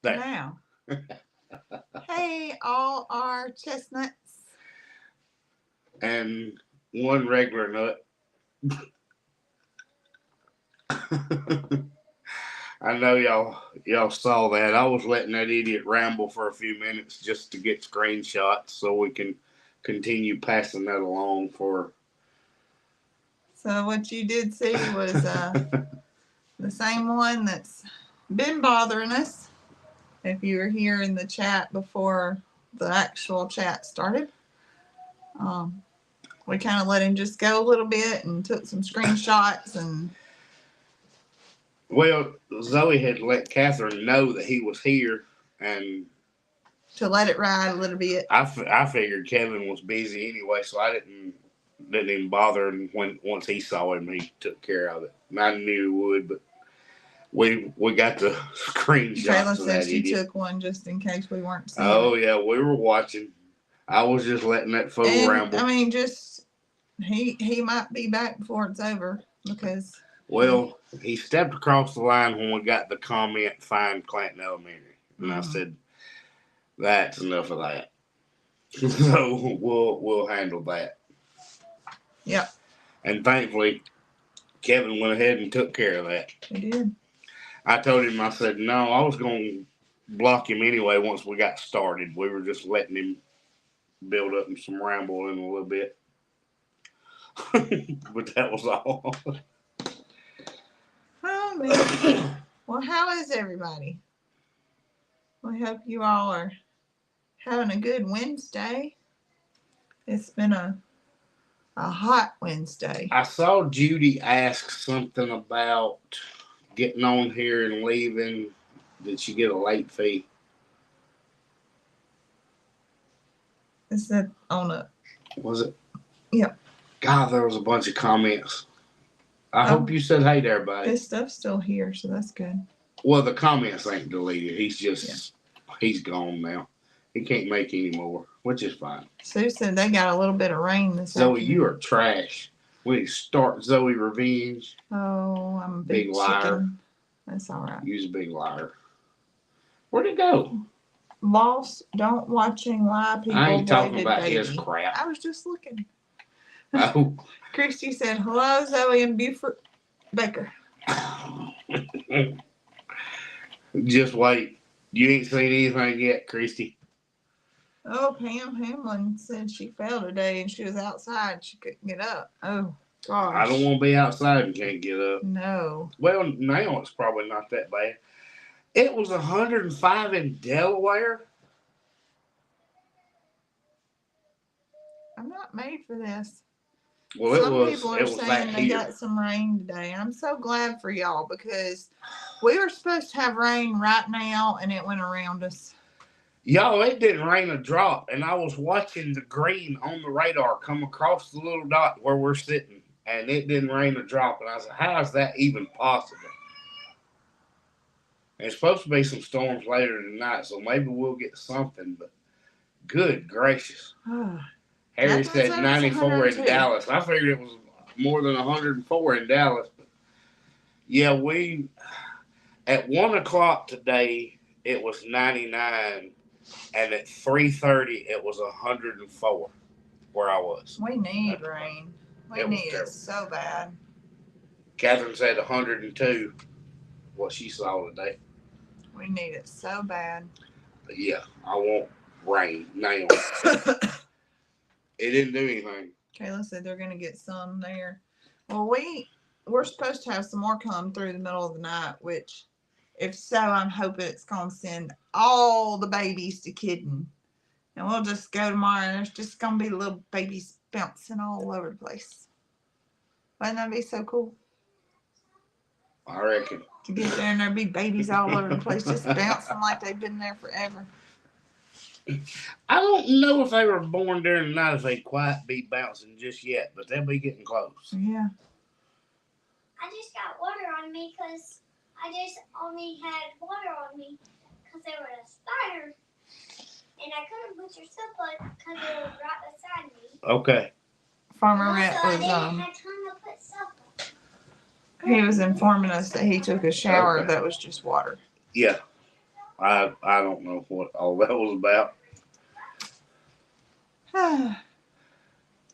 There. Now. Hey, all our chestnuts. And one regular nut. I know y'all saw that. I was letting that idiot ramble for a few minutes just to get screenshots so we can continue passing that along for. So what you did see was the same one that's been bothering us. If you were here in the chat before the actual chat started, um, we kind of let him just go a little bit and took some screenshots and. Well, Zoe had let Catherine know that he was here, and to let it ride a little bit. I figured Kevin was busy anyway, so I didn't even bother. And once he saw him, he took care of it. And I knew he would, but we got the screenshots Kayla of said that she idiot. took one just in case we weren't seeing Oh it. yeah, we were watching. I was just letting that fool ramble. I mean, just he might be back before it's over because. Well, he stepped across the line when we got the comment, "Find Clanton Elementary," and I said, "That's enough of that." So we'll handle that. Yep. And thankfully, Kevin went ahead and took care of that. He did. I told him, I said, no, I was going to block him anyway once we got started. We were just letting him build up some ramble in a little bit. But that was all. Oh, man. Well, how is everybody? We hope you all are having a good Wednesday. It's been a hot Wednesday. I saw Judy ask something about getting on here and leaving. Did she get a late fee? Is that on a... Was it? Yep. God, there was a bunch of comments. I hope you said hey to everybody. His stuff's still here, so that's good. Well, the comments ain't deleted. He's just, he's gone now. He can't make any more, which is fine. Sue said they got a little bit of rain this Zoe, afternoon. you are trash. We start Zoe revenge. Oh, I'm a big liar. Chicken. That's all right. You's a big liar. Where'd it go? Lost, don't watching live people. I ain't talking about his crap. I was just looking. Oh. Christy said, hello, Zoe and Buford Baker. Just wait. You ain't seen anything yet, Christy. Oh, Pam Hamlin said she fell today and she was outside. She couldn't get up. Oh, gosh. I don't want to be outside and can't get up. No. Well, now it's probably not that bad. It was 105 in Delaware. I'm not made for this. Well, some people are saying they got some rain today. I'm so glad for y'all because we were supposed to have rain right now and it went around us. Y'all, it didn't rain a drop, and I was watching the green on the radar come across the little dot where we're sitting, and it didn't rain a drop. And I said, how is that even possible? And it's supposed to be some storms later tonight, so maybe we'll get something, but good gracious. Harry said 94 in Dallas. I figured it was more than 104 in Dallas. But yeah, at 1 o'clock today, it was 99. And at 3:30, it was 104 where I was. We need rain. We need it so bad. Catherine said 102, what she saw today. We need it so bad. But yeah, I want rain now. It didn't do anything. Kayla said they're going to get some there. Well, we're supposed to have some more come through the middle of the night, which... if so, I'm hoping it's going to send all the babies to kidding. And we'll just go tomorrow and there's just going to be little babies bouncing all over the place. Wouldn't that be so cool? I reckon. To get there and there'll be babies all over the place just bouncing like they've been there forever. I don't know if they were born during the night, if they'd quite be bouncing just yet, but they'll be getting close. Yeah. I just got water on me because... I just only had water on me because there was a spider, and I couldn't put your soap on because it was right beside me. Okay. Farmer Rhett was I didn't have time to put soap on. He was informing us that he took a shower that was just water. Yeah. I don't know what all that was about.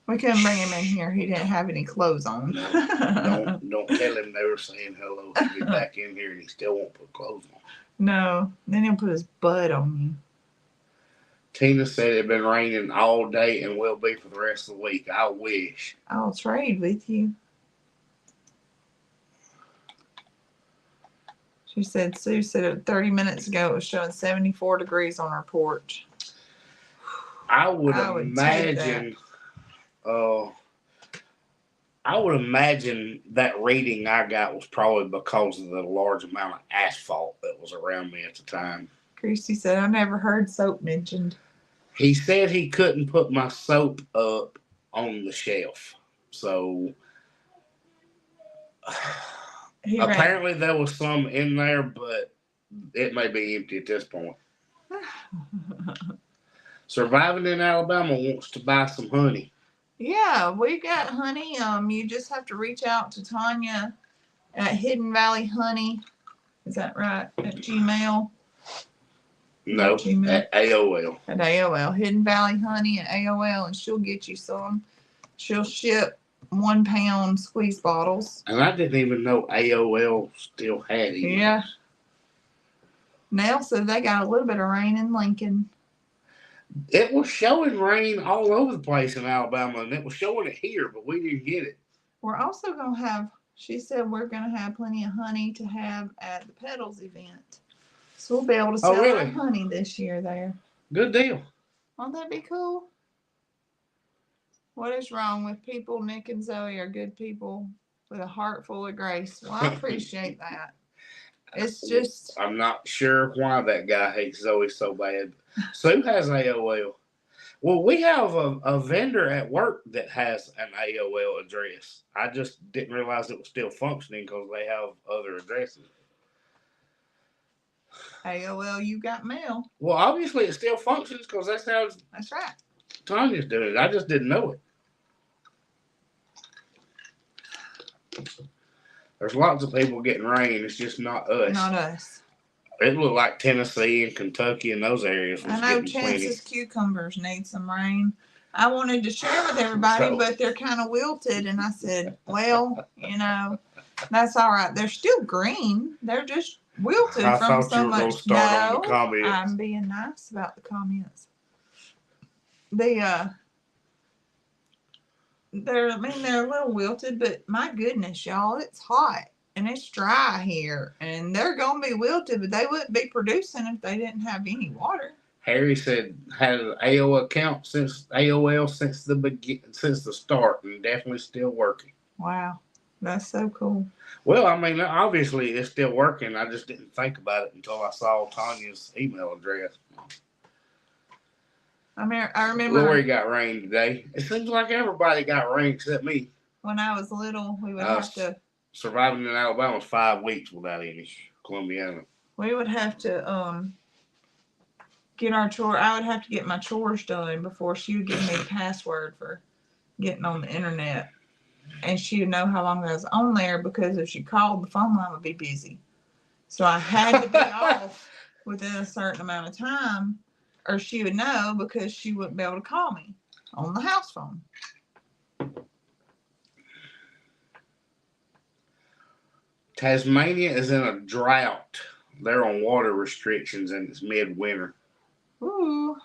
We couldn't bring him in here. He didn't have any clothes on. No, don't tell him they were saying hello. He'll be back in here and he still won't put clothes on. No, then he'll put his butt on you. Tina said it had been raining all day and will be for the rest of the week. I wish. I'll trade with you. She said, Sue said 30 minutes ago it was showing 74 degrees on her porch. I would imagine that reading I got was probably because of the large amount of asphalt that was around me at the time. Christy said, I never heard soap mentioned. He said he couldn't put my soap up on the shelf. So apparently there was some in there, but it may be empty at this point. Surviving in Alabama wants to buy some honey. Yeah, we got honey. You just have to reach out to Tanya at Hidden Valley Honey. Is that right? At Gmail? No, Gmail? at AOL. At AOL. Hidden Valley Honey at AOL, and she'll get you some. She'll ship 1 pound squeeze bottles. And I didn't even know AOL still had it. Yeah. Nell said they got a little bit of rain in Lincoln. It was showing rain all over the place in Alabama, and it was showing it here, but we didn't get it. We're also going to have, she said we're going to have plenty of honey to have at the Petals event. So we'll be able to sell our honey this year there. Good deal. Won't that be cool? What is wrong with people? Nick and Zoe are good people with a heart full of grace. Well, I appreciate that. It's just... I'm not sure why that guy hates Zoe so bad. Sue has AOL. Well, we have a vendor at work that has an AOL address. I just didn't realize it was still functioning because they have other addresses. AOL, you got mail. Well, obviously it still functions because that's how that's right. Tanya's doing it. I just didn't know it. There's lots of people getting rain. It's just not us. Not us. It looked like Tennessee and Kentucky and those areas. I know Chance's cucumbers need some rain. I wanted to share with everybody, but they're kind of wilted. And I said, well, that's all right. They're still green. They're just wilted from so much. No, I'm being nice about the comments. They're a little wilted, but my goodness, y'all, it's hot and it's dry here, and they're gonna be wilted, but they wouldn't be producing if they didn't have any water. Harry said had an AOL account since the start, and definitely still working. Wow, that's so cool. Well, I mean, obviously it's still working. I just didn't think about it until I saw Tanya's email address. I remember. Lori got rain today. It seems like everybody got rain except me. When I was little, we would have to. Surviving in Alabama was 5 weeks without any Columbiana. We would have to get our chore. I would have to get my chores done before she would give me the password for getting on the internet, and she would know how long I was on there because if she called, the phone line would be busy. So I had to be off within a certain amount of time, or she would know because she wouldn't be able to call me on the house phone. Tasmania is in a drought. They're on water restrictions and it's midwinter. Ooh.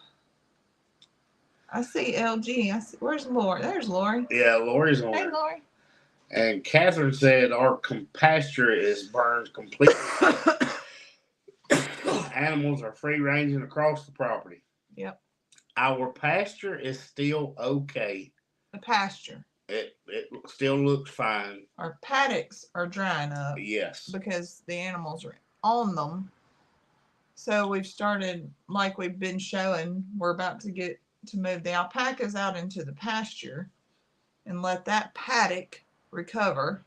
I see LG. Where's Lori? There's Lori. Yeah, Lori's on. Hey, Lori. And Catherine said our pasture is burned completely. Animals are free ranging across the property. Yep. Our pasture is still okay. The pasture. It still looks fine. Our paddocks are drying up. Yes. Because the animals are on them. So we've started, like we've been showing, we're about to move the alpacas out into the pasture and let that paddock recover.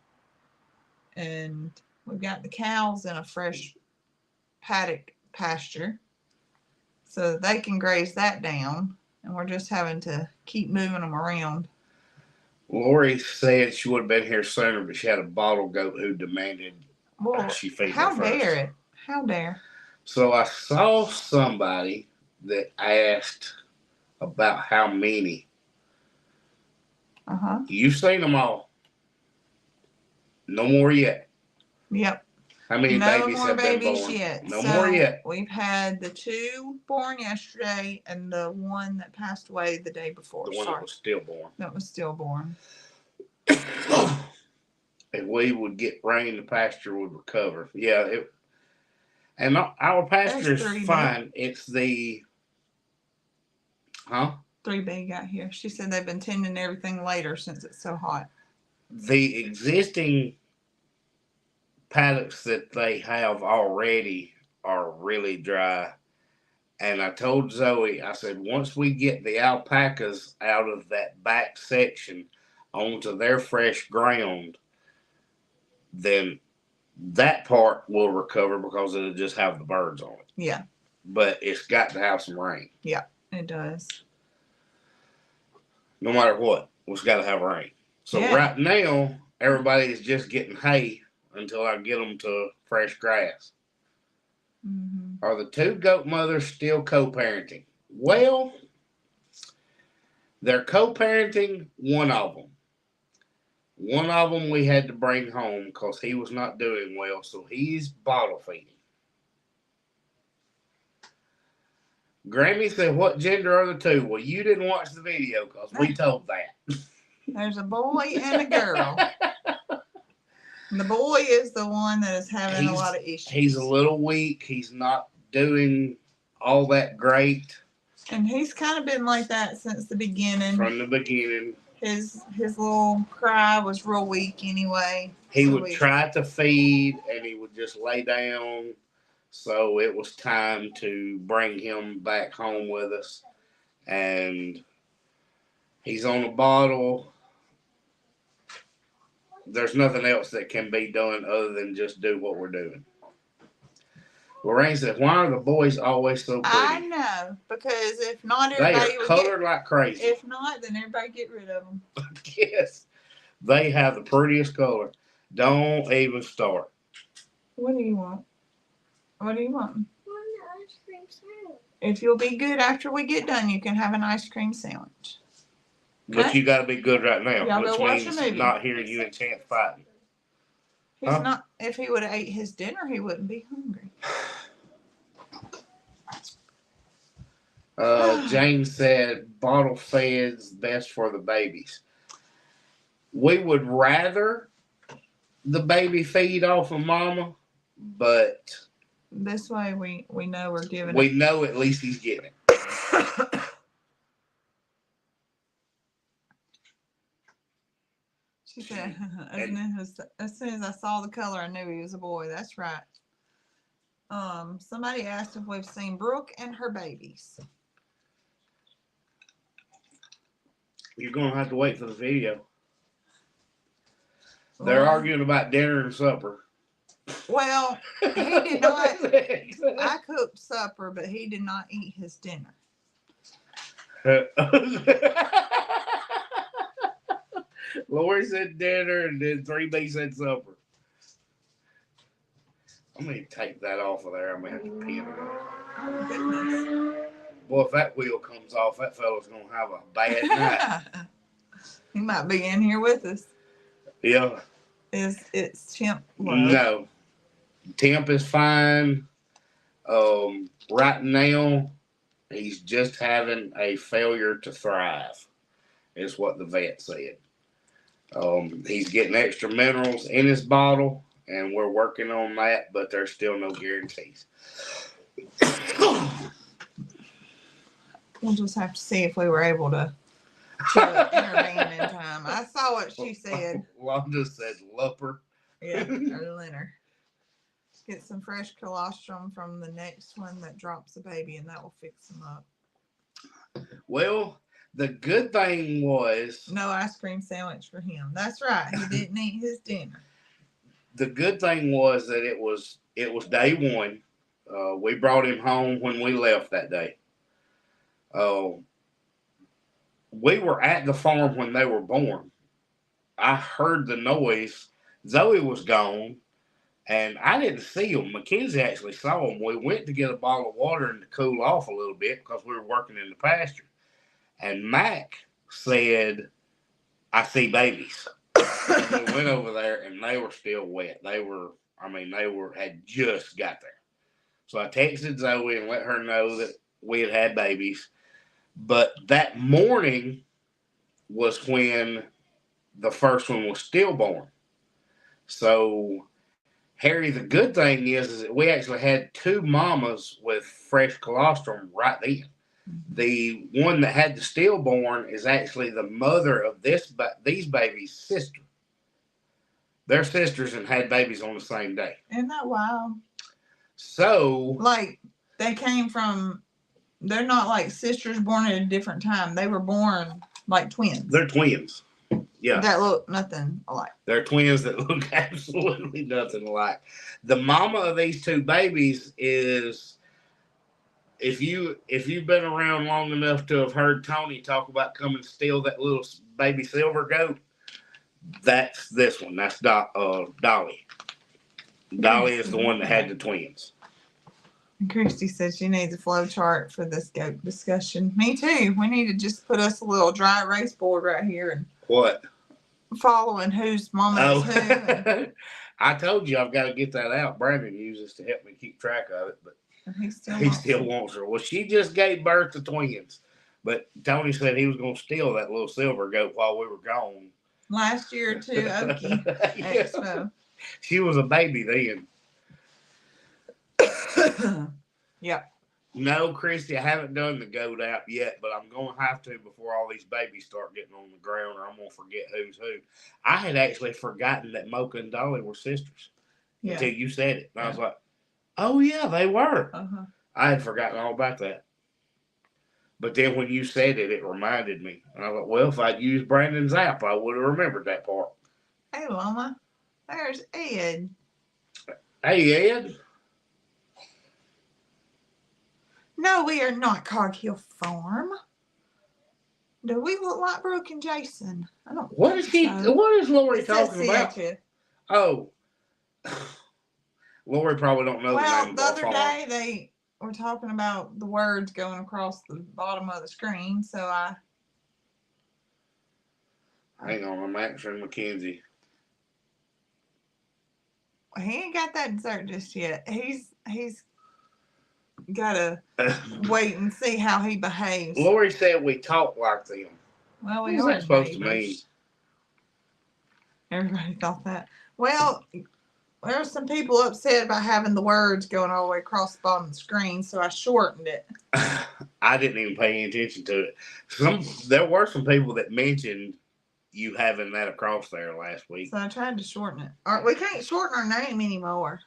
And we've got the cows in a fresh paddock pasture so they can graze that down. And we're just having to keep moving them around. Lori said she would have been here sooner, but she had a bottle goat who demanded she feed her first. How dare it? How dare? So I saw somebody that asked about how many. You've seen them all. No more yet. Yep. How many no babies more have babies been born? yet. No so more yet. We've had the 2 born yesterday and the one that passed away the day before. The one that was stillborn. That was stillborn. If we would get rain, the pasture would recover. Yeah, and our pasture is fine. It's the 3B got here. She said they've been tending everything later since it's so hot. The existing paddocks that they have already are really dry. And I told Zoe, I said, once we get the alpacas out of that back section onto their fresh ground, then that part will recover because it'll just have the birds on it. Yeah. But it's got to have some rain. Yeah, it does. No matter what, it's got to have rain. So right now, everybody is just getting hay until I get them to fresh grass. Mm-hmm. Are the 2 goat mothers still co-parenting? Well, they're co-parenting one of them. One of them we had to bring home because he was not doing well, so he's bottle feeding. Grammy said, what gender are the 2? Well, you didn't watch the video because we told that. There's a boy and a girl. The boy is the one that is having a lot of issues. He's a little weak. He's not doing all that great. And he's kind of been like that since the beginning. From the beginning. His little cry was real weak anyway. He would try to feed and he would just lay down. So it was time to bring him back home with us. And he's on a bottle. There's nothing else that can be done other than just do what we're doing. Lorraine said, why are the boys always so pretty? I know, because if not, everybody they are colored like crazy. If not, then everybody get rid of them. Yes. They have the prettiest color. Don't even start. What do you want? What do you want? I want an ice cream sandwich. If you'll be good after we get done, you can have an ice cream sandwich. But you got to be good right now, Y'all which go watch means a movie. not hearing you and Chance fighting. He's not. If he would have ate his dinner, he wouldn't be hungry. James said bottle fed's best for the babies. We would rather the baby feed off of mama, but this way we know we're giving. We know at least he's getting it. She said, as soon as I saw the color, I knew he was a boy. That's right. Somebody asked if we've seen Brooke and her babies. You're going to have to wait for the video. They're arguing about dinner and supper. Well, he did not. I cooked supper, but he did not eat his dinner. Lori said dinner, and then 3B said supper. I'm going to take that off of there. I'm going to have to pin it up. Oh, goodness. Boy, if that wheel comes off, that fella's going to have a bad night. He might be in here with us. Yeah. It's temp low? No. Temp is fine. Right now, he's just having a failure to thrive, is what the vet said. He's getting extra minerals in his bottle, and we're working on that, but there's still no guarantees. We'll just have to see if we were able to intervene in time. I saw what she said. Wanda said lupper. Yeah, or linner. Get some fresh colostrum from the next one that drops the baby, and that will fix them up. Well, the good thing was... No ice cream sandwich for him. That's right. He didn't eat his dinner. The good thing was that it was day one. We brought him home when we left that day. We were at the farm when they were born. I heard the noise. Zoe was gone, And I didn't see them. Mackenzie actually saw them. We went to get a bottle of water and to cool off a little bit because we were working in the pasture. And Mac said, I see babies. And we went over there and they were still wet. They had just got there. So I texted Zoe and let her know that we had babies. But that morning was when the first one was stillborn. So, Harry, the good thing is that we actually had 2 mamas with fresh colostrum right then. The one that had the stillborn is actually the mother of these babies' sister. They're sisters and had babies on the same day. Isn't that wild? So, like, they're not like sisters born at a different time. They were born like twins. They're twins. Yeah. That look nothing alike. They're twins that look absolutely nothing alike. The mama of these 2 babies is, if you've been around long enough to have heard Tony talk about coming to steal that little baby silver goat, that's this one. That's Dolly. Dolly is the one that had the twins. And Christy says she needs a flow chart for this goat discussion. Me too. We need to just put us a little dry erase board right here and what? Following whose mama is who. I told you I've got to get that out. Brandon uses to help me keep track of it, but he still wants her. Well, she just gave birth to twins, but Tony said he was going to steal that little silver goat while we were gone. Last year to Okie Expo. She was a baby then. Yep. No, Christy, I haven't done the goat app yet, but I'm going to have to before all these babies start getting on the ground, or I'm going to forget who's who. I had actually forgotten that Mocha and Dolly were sisters until you said it. And I was like, oh, yeah, they were. Uh-huh. I had forgotten all about that. But then when you said it, it reminded me. And I thought, well, if I'd used Brandon's app, I would have remembered that part. Hey, Mama. There's Ed. Hey, Ed. No, we are not Cog Hill Farm. Do we look like Brooke and Jason? I don't. What is Lori talking about? Oh, Lori probably don't know the name of the our other farm. day they were talking about the words going across the bottom of the screen, so I. Hang on, I'm answering Mackenzie. He ain't got that dessert just yet. He's gotta wait and see how he behaves. Lori said we talk like them. Well, we What's are that supposed to neighbors. mean? Everybody thought that. Well, there were some people upset about having the words going all the way across the bottom of the screen, so I shortened it. I didn't even pay any attention to it. There were some people that mentioned you having that across there last week. So I tried to shorten it. We can't shorten our name anymore.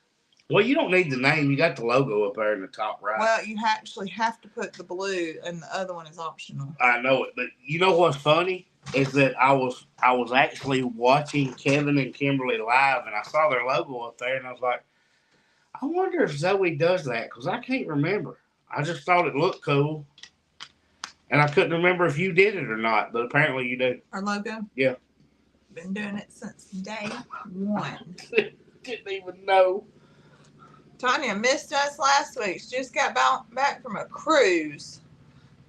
Well, you don't need the name. You got the logo up there in the top right. Well, you actually have to put the blue, and the other one is optional. I know it, but you know what's funny is that I was actually watching Kevin and Kimberly live, and I saw their logo up there, and I was like, I wonder if Zoe does that, because I can't remember. I just thought it looked cool, and I couldn't remember if you did it or not, but apparently you do. Our logo? Yeah. Been doing it since day one. Didn't even know. Tanya missed us last week. She just got back from a cruise.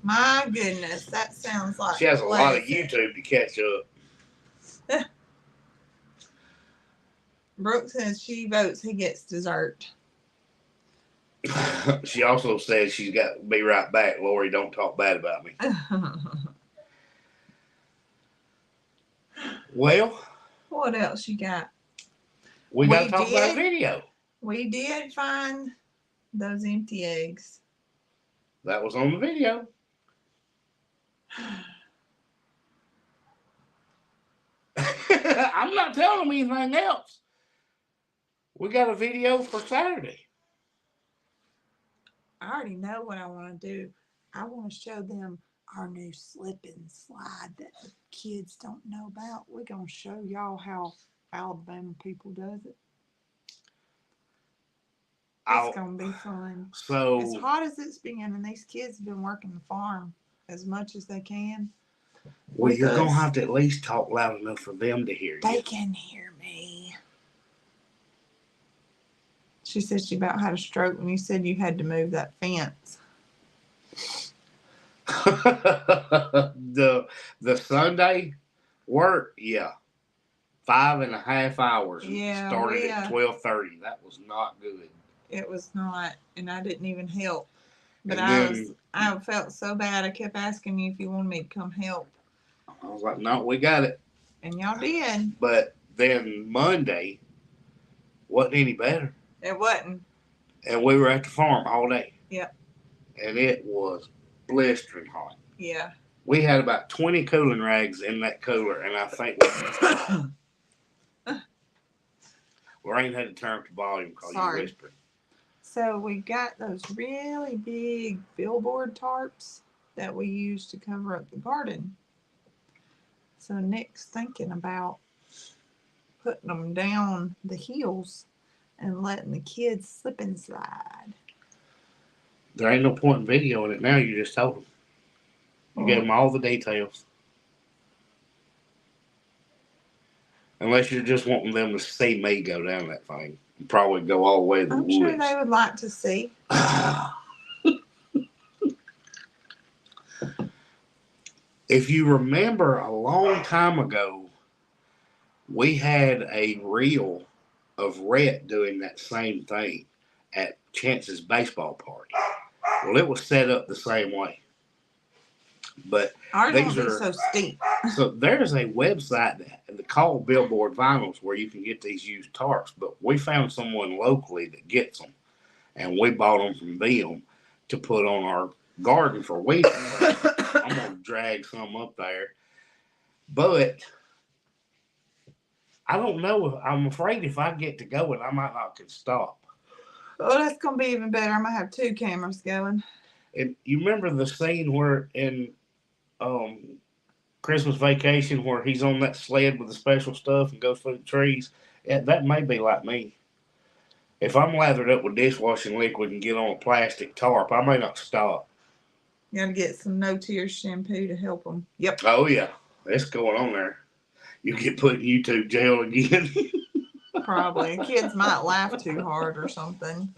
My goodness, that sounds like she has a lot of YouTube to catch up. Brooke says she votes he gets dessert. She also says she's got to be right back. Lori, don't talk bad about me. Well, what else you got? We got to talk about a video. We did find those empty eggs. That was on the video. I'm not telling them anything else. We got a video for Saturday. I already know what I want to do. I want to show them our new slip and slide that the kids don't know about. We're going to show y'all how Alabama people does it. It's going to be fun. So, as hot as it's been, and these kids have been working the farm as much as they can. Well, you're going to have to at least talk loud enough for them to hear you. They can hear me. She said she about had a stroke when you said you had to move that fence. the Sunday work, yeah. 5.5 hours. Yeah, started at 12:30. That was not good. It was not, and I didn't even help. But And I felt so bad. I kept asking you if you wanted me to come help. I was like, no, we got it. And y'all did. But then Monday wasn't any better. It wasn't. And we were at the farm all day. Yep. And it was blistering hot. Yeah. We had about 20 cooling rags in that cooler, and I think Lorraine had to turn up the volume because you whispered. So we got those really big billboard tarps that we use to cover up the garden. So Nick's thinking about putting them down the hills and letting the kids slip and slide. There ain't no point in videoing it now. You just told them. You gave them all the details. Unless you're just wanting them to see me go down that thing. And probably go all the way to the woods. I'm sure they would like to see. If you remember a long time ago, we had a reel of Rhett doing that same thing at Chance's baseball party. Well, it was set up the same way. But ours won't be so steep. So there's a website that called Billboard Vinyls where you can get these used tarps. But we found someone locally that gets them, and we bought them from them to put on our garden for weeds. I'm gonna drag some up there, but I don't know. I'm afraid if I get to going, I might not can stop. Oh, that's gonna be even better. I'm gonna have 2 cameras going. And you remember the scene where in Christmas Vacation where he's on that sled with the special stuff and goes through the trees? Yeah, that may be like me. If I'm lathered up with dishwashing liquid and get on a plastic tarp, I may not stop. You gotta get some No Tears shampoo to help them. Yep. Oh yeah, it's going on there. You get put in YouTube jail again. Probably. Kids might laugh too hard or something.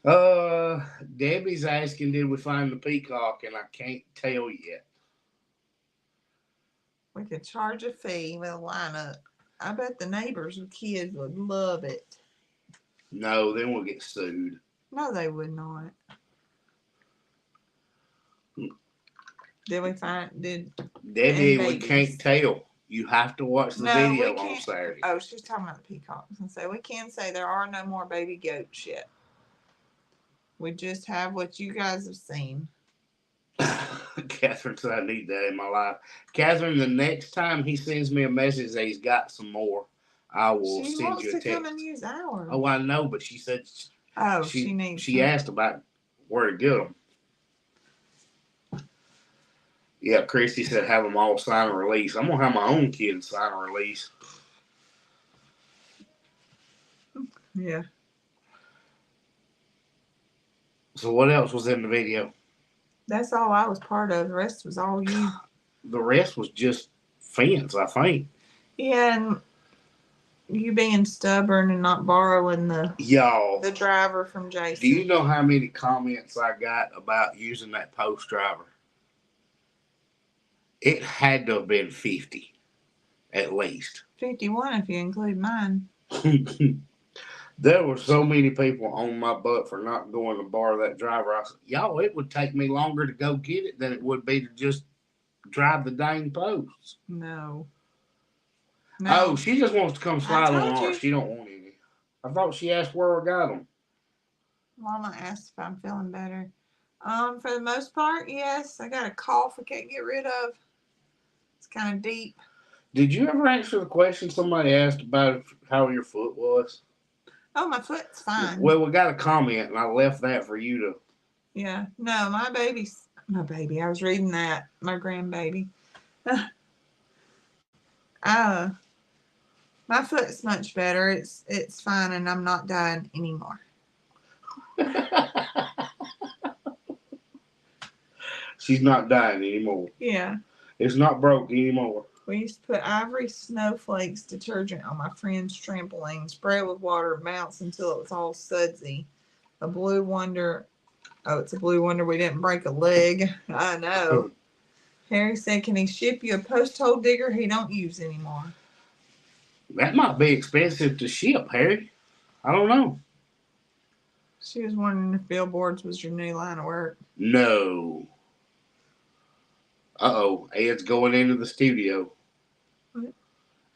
Debbie's asking, did we find the peacock? And I can't tell yet. We could charge a fee with a lineup. I bet the neighbors with kids would love it. No, then we'll get sued. No, they would not. Did we find? Debbie, we can't tell. You have to watch the video on Saturday. Oh, she's talking about the peacocks. And so we can say there are no more baby goats yet. We just have what you guys have seen. Catherine said I need that in my life. Catherine, the next time he sends me a message that he's got some more, I will send you a text. She wants to come and use ours. Oh, I know, but she said she needs. She asked about where to get them. Yeah, Christy said have them all sign a release. I'm gonna have my own kids sign a release. Yeah. So what else was in the video? That's all I was part of. The rest was all you. The rest was just fence, I think. Yeah, and you being stubborn and not borrowing the driver from Jason. Do you know how many comments I got about using that post driver? It had to have been 50, at least. 51 if you include mine. There were so many people on my butt for not going to borrow that driver. I said, y'all, it would take me longer to go get it than it would be to just drive the dang posts. No. Oh, she just wants to come slide on ours. She don't want any. I thought she asked where I got them. Mama asked if I'm feeling better. For the most part, yes. I got a cough I can't get rid of. It's kind of deep. Did you ever answer the question somebody asked about how your foot was? Oh, my foot's fine. Well, we got a comment, and I left that for you to. Yeah. No, my baby. I was reading that. My grandbaby. My foot's much better. It's fine, and I'm not dying anymore. She's not dying anymore. Yeah. It's not broke anymore. We used to put ivory snowflakes detergent on my friend's trampoline, spray it with water, bounce until it was all sudsy. A blue wonder. Oh, it's a blue wonder we didn't break a leg. I know. Harry said, can he ship you a post hole digger he don't use anymore? That might be expensive to ship, Harry. I don't know. She was wondering if billboards was your new line of work. No. Uh-oh. Ed's going into the studio. What?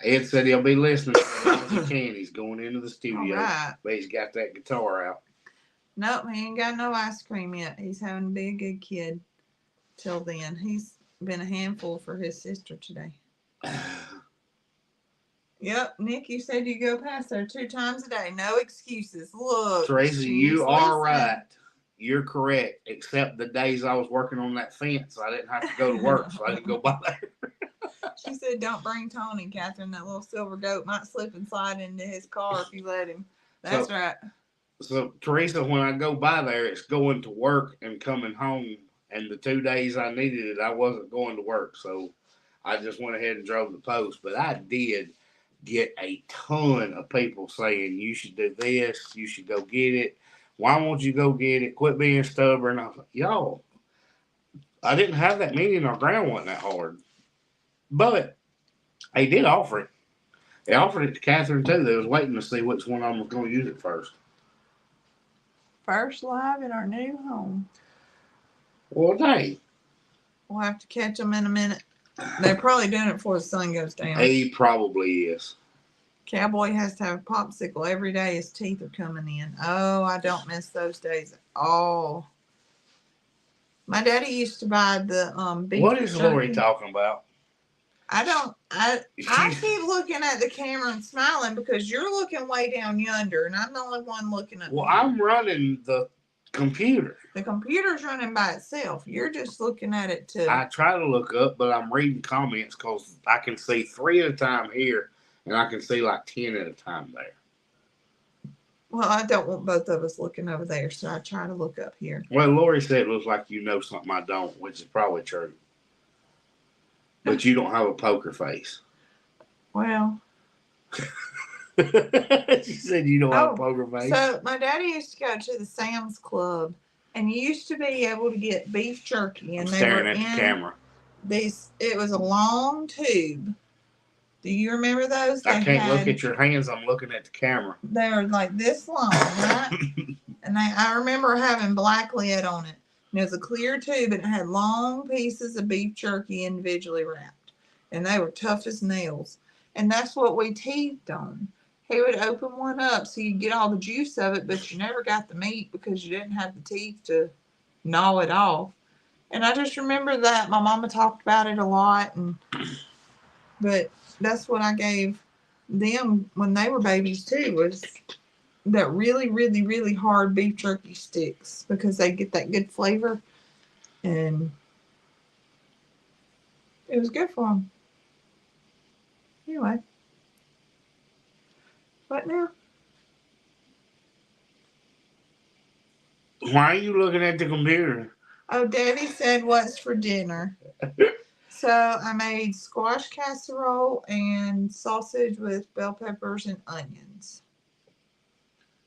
Ed said he'll be listening as long as he can. He's going into the studio. All right. But he's got that guitar out. Nope, he ain't got no ice cream yet. He's having to be a good kid till then. He's been a handful for his sister today. Yep, Nick, you said you go past there 2 times a day. No excuses. Look. Tracy, you are right. You're correct. Except the days I was working on that fence, I didn't have to go to work, so I didn't go by there. She said, don't bring Tony, Catherine. That little silver goat might slip and slide into his car if you let him. That's right. So, Teresa, when I go by there, it's going to work and coming home. And the 2 days I needed it, I wasn't going to work. So, I just went ahead and drove the post. But I did get a ton of people saying, you should do this, you should go get it. Why won't you go get it? Quit being stubborn. I was like, y'all, I didn't have that many, and our ground wasn't that hard. But they did offer it. They offered it to Catherine, too. They was waiting to see which one of them was going to use it first. First live in our new home. Well, dang. We'll have to catch them in a minute. They're probably doing it before the sun goes down. He probably is. Cowboy has to have a popsicle every day. His teeth are coming in. Oh, I don't miss those days at all. My daddy used to buy the beef. What is Lori talking about? I keep looking at the camera and smiling because you're looking way down yonder, and I'm the only one looking up. Well, I'm running the computer. The computer's running by itself. You're just looking at it too. I try to look up, but I'm reading comments because I can see 3 at a time here, and I can see like 10 at a time there. Well, I don't want both of us looking over there, so I try to look up here. Well, Lori said it looks like you know something I don't, which is probably true. But you don't have a poker face. Well. She said you don't have a poker face. So my daddy used to go to the Sam's Club, and you used to be able to get beef jerky, and I'm staring at the camera. It was a long tube. Do you remember those? I can't look at your hands. I'm looking at the camera. They were like this long, right? And I remember having black lid on it. And it was a clear tube, and it had long pieces of beef jerky individually wrapped. And they were tough as nails. And that's what we teethed on. He would open one up so you'd get all the juice of it, but you never got the meat because you didn't have the teeth to gnaw it off. And I just remember that. My mama talked about it a lot. But that's what I gave them when they were babies too, was that really, really, really hard beef jerky sticks because they get that good flavor. And it was good for them. Anyway. What now? Why are you looking at the computer? Oh, Daddy said what's for dinner. So I made squash casserole and sausage with bell peppers and onions.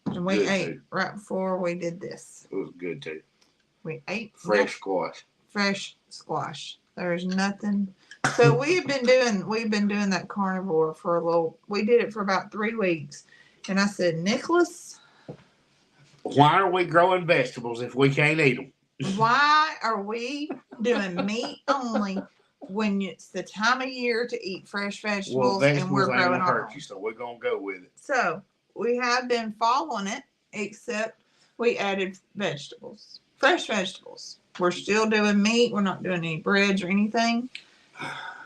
And we ate right before we did this. It was good too. We ate fresh squash. Fresh squash. There's nothing. So we've been doing that carnivore for a little. We did it for about 3 weeks, and I said, Nicholas, why are we growing vegetables if we can't eat them? Why are we doing meat only when it's the time of year to eat fresh vegetables, and we're growing our own? So we're gonna go with it. So we have been following it, except we added vegetables, fresh vegetables. We're still doing meat. We're not doing any breads or anything.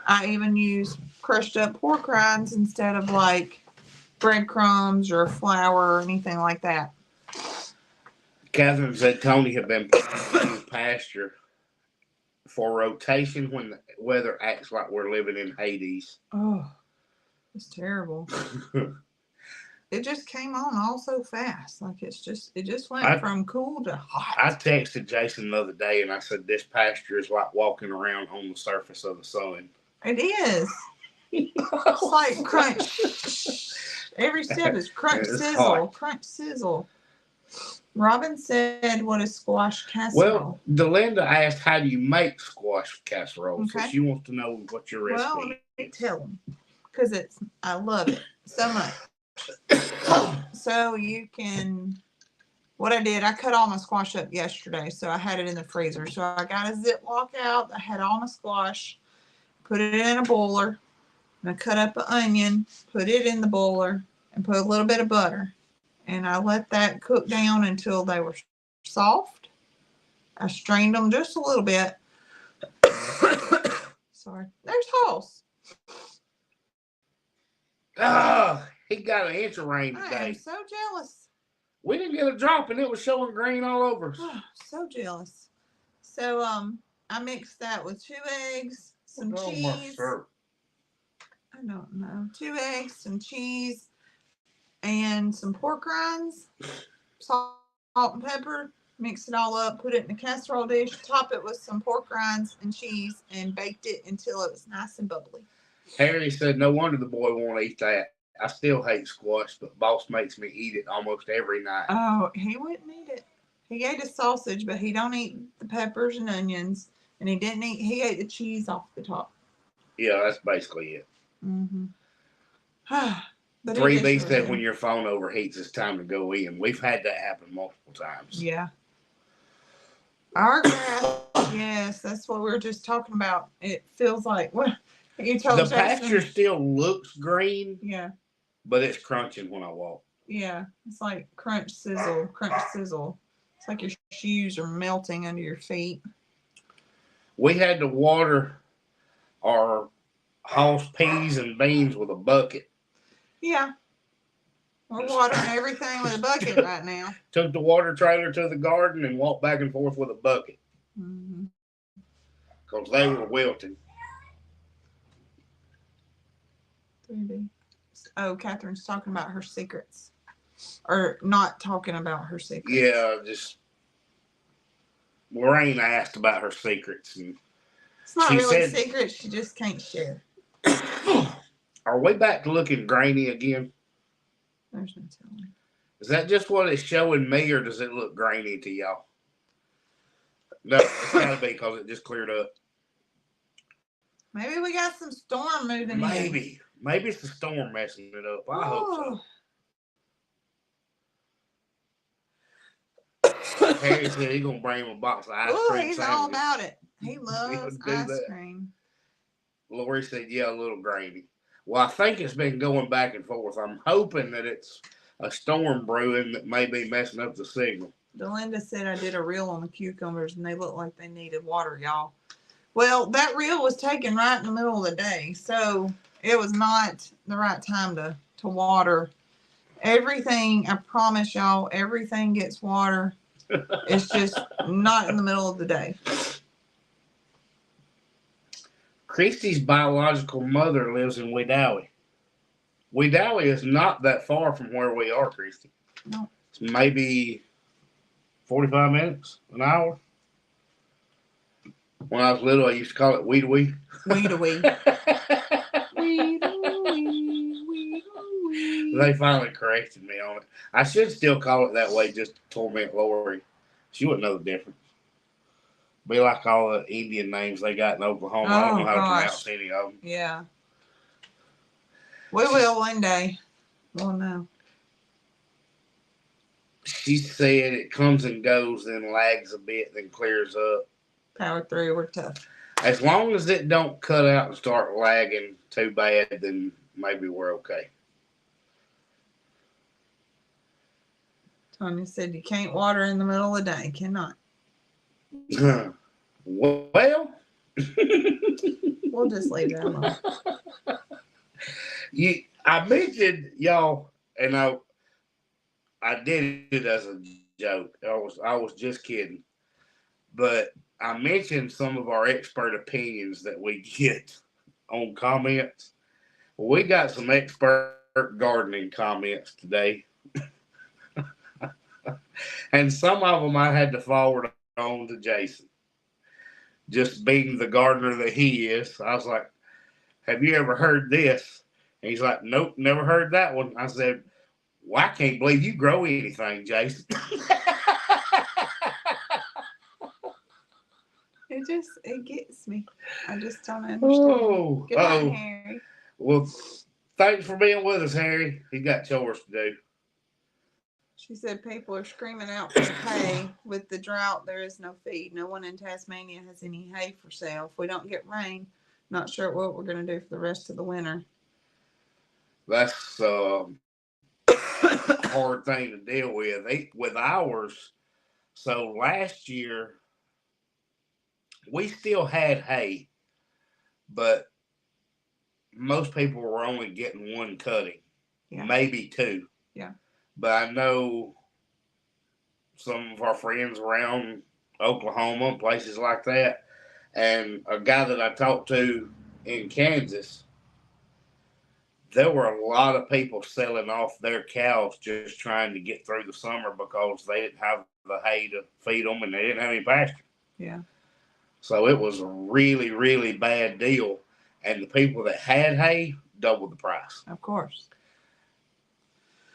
I even use crushed up pork rinds instead of like breadcrumbs or flour or anything like that. Catherine said Tony had been putting Pasture for rotation when the weather acts like we're living in Hades. Oh, it's terrible. It just came on all so fast. Like it just went from cool to hot. I texted Jason the other day and I said this pasture is like walking around on the surface of the sun. It is. It's like crunch. Every step is crunch, sizzle, hot. crunch, sizzle. Robin said, what is squash casserole? Well, Delinda asked, how do you make squash casserole? Okay. So she wants to know what your recipe is. Well, let me tell them. Because I love it so much. So you can, what I did, I cut all my squash up yesterday. So I had it in the freezer. So I got a Ziploc out. I had all my squash. Put it in a boiler. And I cut up an onion. Put it in the boiler. And put a little bit of butter. And I let that cook down until they were soft. I strained them just a little bit. Sorry. There's Hoss. Oh, he got an inch of rain I today. am so jealous. We didn't get a drop and it was showing green all over us. Oh, so jealous. So I mixed that with 2 eggs, some cheese. I don't know. 2 eggs, some cheese, and some pork rinds, salt and pepper. Mix it all up, put it in a casserole dish, top it with some pork rinds and cheese, and baked it until it was nice and bubbly. Harry said, no wonder the boy won't eat that. I still hate squash, but boss makes me eat it almost every night. Oh, he wouldn't eat it. He ate a sausage, but he don't eat the peppers and onions, and he ate the cheese off the top. Yeah, that's basically it. Mm-hmm. 3B said when your phone overheats, it's time to go in. We've had that happen multiple times. Yeah. Our grass, yes, that's what we were just talking about. It feels like, what you told The pasture still looks green. Yeah. But it's crunching when I walk. Yeah. It's like crunch, sizzle, crunch, sizzle. It's like your shoes are melting under your feet. We had to water our Hoss peas and beans with a bucket. Yeah. We're watering everything with a bucket right now. Took the water trailer to the garden and walked back and forth with a bucket. Because they were wilting. 3D. Oh, Catherine's talking about her secrets. Or not talking about her secrets. Yeah, just Lorraine asked about her secrets. And it's not really a secret. She just can't share. Are we back to looking grainy again? There's no telling. Is that just what it's showing me, or does it look grainy to y'all? No, it's got to be because it just cleared up. Maybe we got some storm moving in. Maybe it's the storm messing it up. I hope so. Harry said he's going to bring him a box of ice cream. He's all about it. He loves ice cream. Lori said, yeah, a little grainy. Well, I think it's been going back and forth. I'm hoping that it's a storm brewing that may be messing up the signal. Delinda said I did a reel on the cucumbers and they looked like they needed water, y'all. Well, that reel was taken right in the middle of the day, so it was not the right time to water. Everything, I promise y'all, everything gets water. It's just not in the middle of the day. Christy's biological mother lives in Wedowee. Wedowee is not that far from where we are, Christy. No. It's maybe 45 minutes, an hour. When I was little, I used to call it Weedawee. Weedawee. They finally corrected me on it. I should still call it that way just to torment Lori. She wouldn't know the difference. Be like all the Indian names they got in Oklahoma. I don't know how to pronounce any of them. Yeah. We will one day. We'll know. She said it comes and goes, then lags a bit, then clears up. Power through, we're tough. As long as it don't cut out and start lagging too bad, then maybe we're okay. Tanya said you can't water in the middle of the day. Cannot. Well, we'll just leave that alone. I mentioned y'all, and I did it as a joke. I was just kidding, but I mentioned some of our expert opinions that we get on comments. Well, we got some expert gardening comments today. And some of them I had to forward on to Jason. Just being the gardener that he is. I was like, have you ever heard this? And he's like, nope, never heard that one. I said, well, I can't believe you grow anything, Jason. It gets me. I just don't understand. Oh, Good night, Harry. Well, thanks for being with us, Harry. He got chores to do. She said people are screaming out for hay. With the drought, there is no feed. No one in Tasmania has any hay for sale. If we don't get rain, not sure what we're going to do for the rest of the winter. That's a hard thing to deal with. With ours, so last year, we still had hay, but most people were only getting one cutting, maybe two. Yeah. But I know some of our friends around Oklahoma and places like that, and a guy that I talked to in Kansas, there were a lot of people selling off their cows just trying to get through the summer because they didn't have the hay to feed them and they didn't have any pasture. Yeah. So it was a really, really bad deal. And the people that had hay doubled the price. Of course.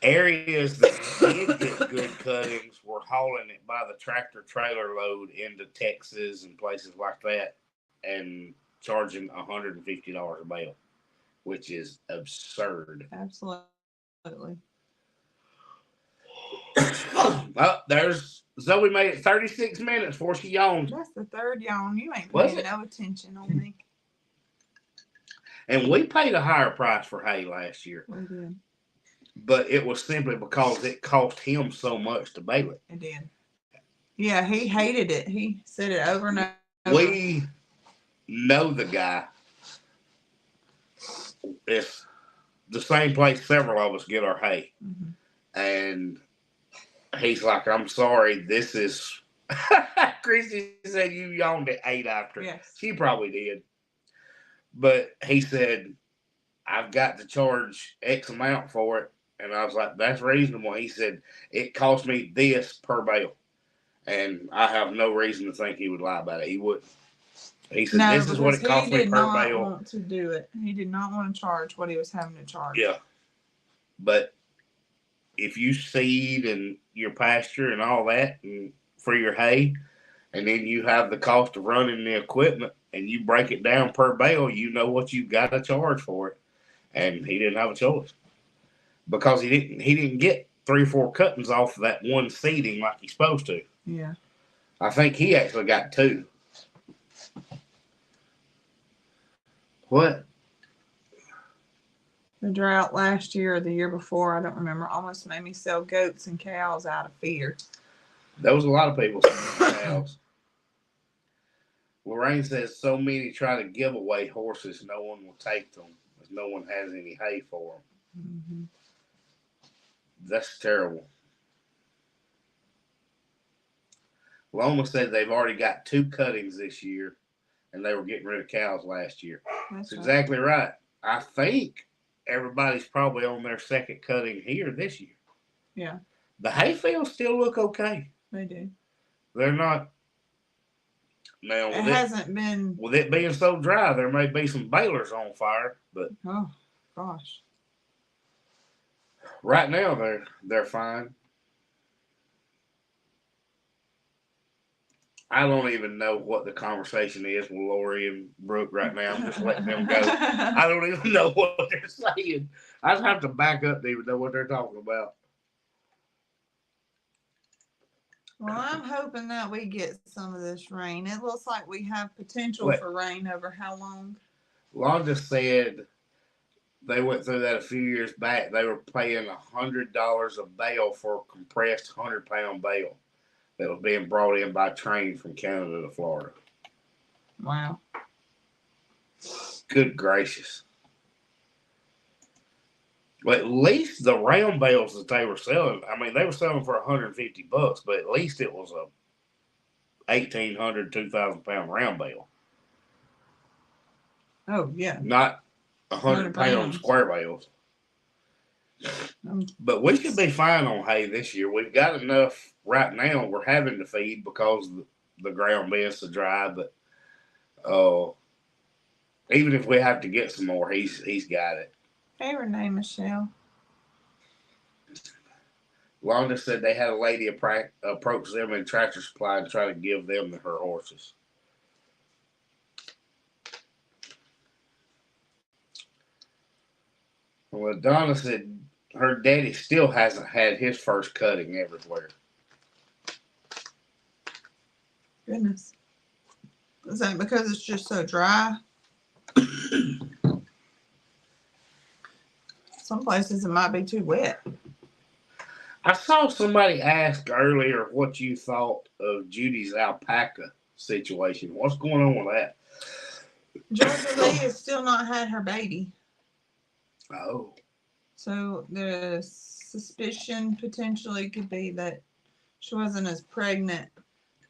Areas that did get good cuttings were hauling it by the tractor trailer load into Texas and places like that and charging $150 a bale, which is absurd. Absolutely. Oh, there's Zoe made it 36 minutes before she yawned. That's the third yawn. You ain't paying no attention on me. And we paid a higher price for hay last year. We did. But it was simply because it cost him so much to bale it. It did. Yeah, he hated it. He said it over and over. We know the guy. It's the same place several of us get our hay. Mm-hmm. And he's like, I'm sorry, this is... Christy said you yawned at 8 after. Yes. She probably did. But he said, I've got to charge X amount for it. And I was like, that's reasonable. He said, it cost me this per bale. And I have no reason to think he would lie about it. He wouldn't. He said, this is what it cost me per bale. He did not want to do it. He did not want to charge what he was having to charge. Yeah. But if you seed and your pasture and all that and for your hay, and then you have the cost of running the equipment and you break it down per bale, you know what you got to charge for it. And he didn't have a choice. Because he didn't get 3 or 4 cuttings off of that one seeding like he's supposed to. Yeah. I think he actually got 2. What? The drought last year or the year before, I don't remember, almost made me sell goats and cows out of fear. There was a lot of people selling cows. Lorraine says so many try to give away horses, no one will take them because no one has any hay for them. Mm-hmm. That's terrible. Loma said they've already got 2 cuttings this year, and they were getting rid of cows last year. That's exactly right. I think everybody's probably on their second cutting here this year. Yeah. The hay fields still look okay. They do. They're not. Now, it hasn't been. With it being so dry, there may be some balers on fire, but. Oh, gosh. Right now, they're fine. I don't even know what the conversation is with Lori and Brooke right now. I'm just letting them go. I don't even know what they're saying. I just have to back up to even know what they're talking about. Well, I'm hoping that we get some of this rain. It looks like we have potential for rain over how long? Londa said they went through that a few years back. They were paying $100 a bale for a compressed 100-pound bale that was being brought in by train from Canada to Florida. Wow. Good gracious. Well, at least the round bales that they were selling, I mean, they were selling for $150, but at least it was a 1,800, 2,000-pound round bale. Oh, yeah. Not 100-pound square bales. But we should be fine on hay this year. We've got enough right now. We're having to feed because the ground being so dry, but Even if we have to get some more, he's got it. Hey, Renee Michelle. Londa said they had a lady approach them in Tractor Supply and try to give them her horses. Well, Donna said her daddy still hasn't had his first cutting everywhere. Goodness. Is that because it's just so dry? Some places it might be too wet. I saw somebody ask earlier what you thought of Judy's alpaca situation. What's going on with that? Georgia Lee has still not had her baby. Oh. So the suspicion potentially could be that she wasn't as pregnant